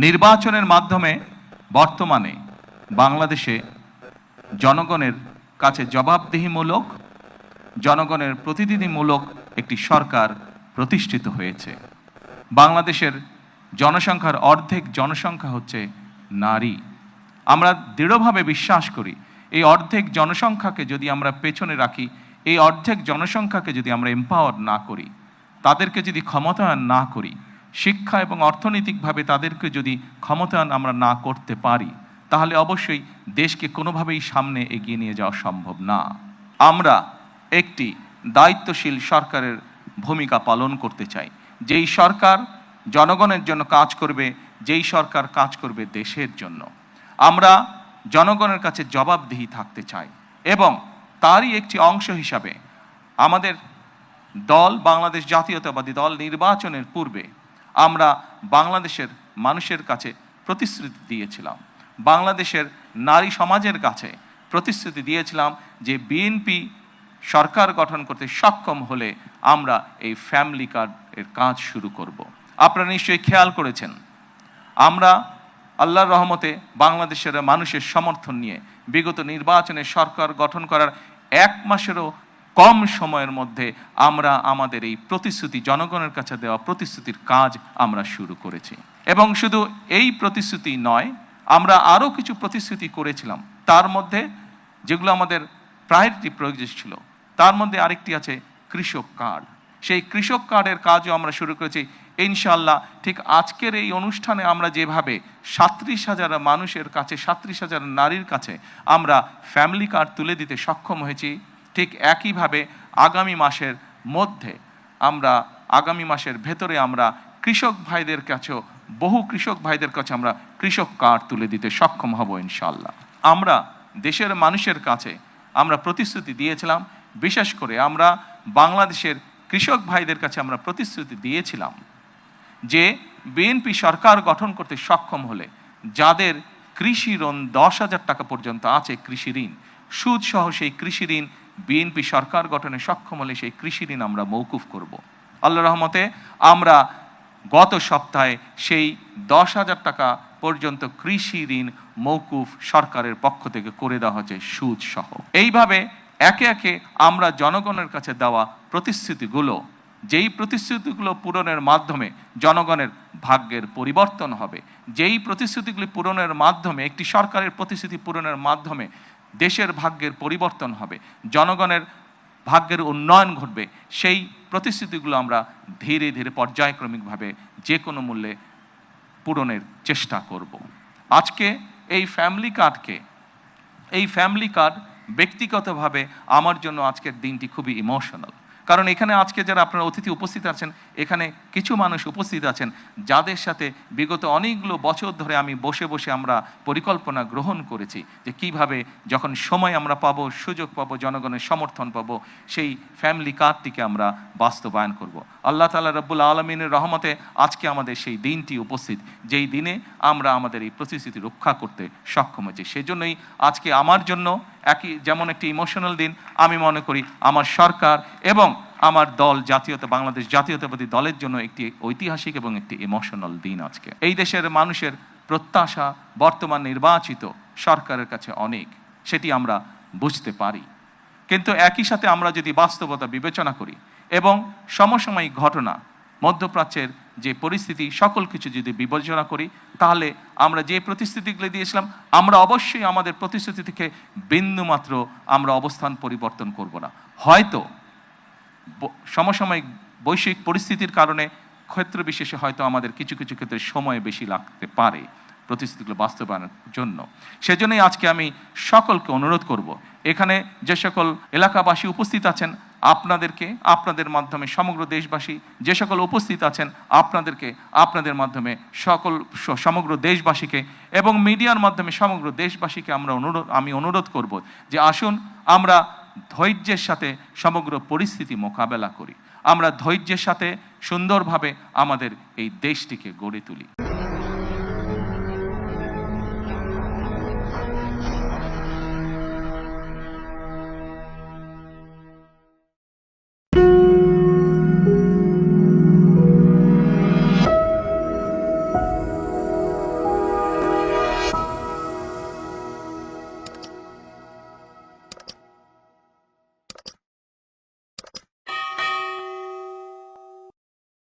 নির্বাচনের মাধ্যমে বর্তমানে বাংলাদেশে জনগণের কাছে জবাবদিহিমূলক, জনগণের প্রতিনিধিমূলক একটি সরকার প্রতিষ্ঠিত হয়েছে। বাংলাদেশের জনসংখ্যার অর্ধেক জনসংখ্যা হচ্ছে নারী। আমরা দৃঢ়ভাবে বিশ্বাস করি এই অর্ধেক জনসংখ্যাকে যদি আমরা পেছনে রাখি, এই অর্ধেক জনসংখ্যাকে যদি আমরা এম্পাওয়ার না করি, তাদেরকে যদি ক্ষমতায়ন না করি, শিক্ষা এবং অর্থনৈতিকভাবে তাদেরকে যদি ক্ষমতায়ন আমরা না করতে পারি, তাহলে অবশ্যই দেশকে কোনোভাবেই সামনে এগিয়ে নিয়ে যাওয়া সম্ভব না। আমরা একটি দায়িত্বশীল সরকারের ভূমিকা পালন করতে চাই, যেই সরকার জনগণের জন্য কাজ করবে, যেই সরকার কাজ করবে দেশের জন্য। আমরা জনগণের কাছে জবাবদিহি থাকতে চাই এবং তারই একটি অংশ হিসাবে আমাদের দল, বাংলাদেশ জাতীয়তাবাদী দল, নির্বাচনের পূর্বে আমরা বাংলাদেশের মানুষের কাছে প্রতিশ্রুতি দিয়েছিলাম, বাংলাদেশের নারী সমাজের কাছে প্রতিশ্রুতি দিয়েছিলাম যে বিএনপি সরকার গঠন করতে সক্ষম হলে আমরা এই ফ্যামিলি কার্ডের কাজ শুরু করব। আপনারা নিশ্চয়ই খেয়াল করেছেন, আমরা আল্লাহর রহমতে বাংলাদেশের মানুষের সমর্থন নিয়ে বিগত নির্বাচনে সরকার গঠন করার 1 মাসেরও কম সময়ের মধ্যে আমরা আমাদের এই প্রতিশ্রুতি, জনগণের কাছে দেওয়া প্রতিশ্রুতির কাজ আমরা শুরু করেছি। এবং শুধু এই প্রতিশ্রুতি নয়, আমরা আরও কিছু প্রতিশ্রুতি করেছিলাম, তার মধ্যে যেগুলো আমাদের প্রায়োরিটি প্রয়োজন ছিল, তার মধ্যে আরেকটি আছে কৃষক কার্ড। সেই কৃষক কার্ডের কাজও আমরা শুরু করেছি ইনশাআল্লাহ। ঠিক আজকের এই অনুষ্ঠানে আমরা যেভাবে 37,000 মানুষের কাছে, 37,000 নারীর কাছে আমরা ফ্যামিলি কার্ড তুলে দিতে সক্ষম হয়েছি, ঠিক একইভাবে আগামী মাসের মধ্যে আমরা, আগামী মাসের ভেতরে আমরা কৃষক ভাইদের কাছেও, বহু কৃষক ভাইদের কাছে আমরা কৃষক কার্ড তুলে দিতে সক্ষম হব ইনশাআল্লাহ। আমরা দেশের মানুষের কাছে আমরা প্রতিশ্রুতি দিয়েছিলাম, বিশেষ করে আমরা বাংলাদেশের কৃষক ভাইদের কাছে আমরা প্রতিশ্রুতি দিয়েছিলাম যে বিএনপি সরকার গঠন করতে সক্ষম হলে যাদের কৃষি ঋণ 10,000 টাকা পর্যন্ত আছে, কৃষি ঋণ সুদ সহ, সেই কৃষি ঋণ বিএনপি সরকার গঠনে সক্ষম হলে সেই কৃষি ঋণ আমরা মৌকুফ করব। আল্লাহর রহমতে আমরা গত সপ্তাহে সেই 10,000 টাকা পর্যন্ত কৃষি ঋণ মৌকুফ সরকারের পক্ষ থেকে করে দেওয়া হচ্ছে সুদ সহ। এইভাবে একে একে আমরা জনগণের কাছে দেওয়া প্রতিশ্রুতিগুলো, যেই প্রতিশ্রুতিগুলো পূরণের মাধ্যমে জনগণের ভাগ্যের পরিবর্তন হবে, যেই প্রতিশ্রুতিগুলি পূরণের মাধ্যমে, একটি সরকারের প্রতিশ্রুতি পূরণের মাধ্যমে দেশের ভাগ্যের পরিবর্তন হবে, জনগণের ভাগ্যের উন্নয়ন ঘটবে, সেই প্রতিশ্রুতিগুলো আমরা ধীরে ধীরে পর্যায়ক্রমিকভাবে যে কোনো মূল্যে পূরণের চেষ্টা করব। আজকে এই ফ্যামিলি কার্ড ব্যক্তিগতভাবে আমার জন্য আজকের দিনটি খুবই ইমোশনাল। কারণ এখানে আজকে যারা আপনারা অতিথি উপস্থিত আছেন, এখানে কিছু মানুষ উপস্থিত আছেন যাদের সাথে বিগত অনেকগুলো বছর ধরে আমি বসে বসে আমরা পরিকল্পনা গ্রহণ করেছি যে কিভাবে যখন সময় আমরা পাবো, সুযোগ পাবো, জনগণের সমর্থন পাবো, সেই ফ্যামিলি কার্ডটিকে আমরা বাস্তবায়ন করব। আল্লাহ তাআলা রব্বুল আলামিনের রহমতে আজকে আমাদের সেই দিনটি উপস্থিত, যেই দিনে আমরা আমাদের এই প্রতিশ্রুতি রক্ষা করতে সক্ষম হয়েছি। সেজন্যই আজকে আমার জন্য যেমন একটি ইমোশনাল দিন, আমি মনে করি আমার সরকার এবং আমার দল, বাংলাদেশ জাতীয়তাবাদী দলের জন্য একটি ঐতিহাসিক এবং একটি ইমোশনাল দিন আজকে। এই দেশের মানুষের প্রত্যাশা বর্তমান নির্বাচিত সরকারের কাছে অনেক, সেটি আমরা বুঝতে পারি। কিন্তু একই সাথে আমরা যদি বাস্তবতা বিবেচনা করি এবং সমসাময়িক ঘটনা, মধ্যপ্রাচ্যের যে পরিস্থিতি, সকল কিছু যদি বিবেচনা করি, তাহলে আমরা যে প্রতিশ্রুতিগুলো দিয়েছিলাম, আমরা অবশ্যই আমাদের প্রতিশ্রুতি থেকে বিন্দুমাত্র আমরা অবস্থান পরিবর্তন করব না। হয়তো সমসাময়িক বৈশ্বিক পরিস্থিতির কারণে ক্ষেত্র বিশেষে হয়তো আমাদের কিছু কিছু ক্ষেত্রে সময় বেশি লাগতে পারে প্রতিশ্রুতিগুলো বাস্তবায়নের জন্য। সেজন্যই আজকে আমি সকলকে অনুরোধ করব, এখানে যে সকল এলাকাবাসী উপস্থিত আছেন আপনাদেরকে, আপনাদের মাধ্যমে সমগ্র দেশবাসী যে সকল উপস্থিত আছেন আপনাদেরকে, আপনাদের মাধ্যমে সমগ্র দেশবাসীকে এবং মিডিয়ার মাধ্যমে সমগ্র দেশবাসীকে আমি অনুরোধ করব যে আসুন আমরা ধৈর্যের সাথে সমগ্র পরিস্থিতি মোকাবেলা করি, আমরা ধৈর্যের সাথে সুন্দরভাবে আমাদের এই দেশটিকে গড়ে তুলি।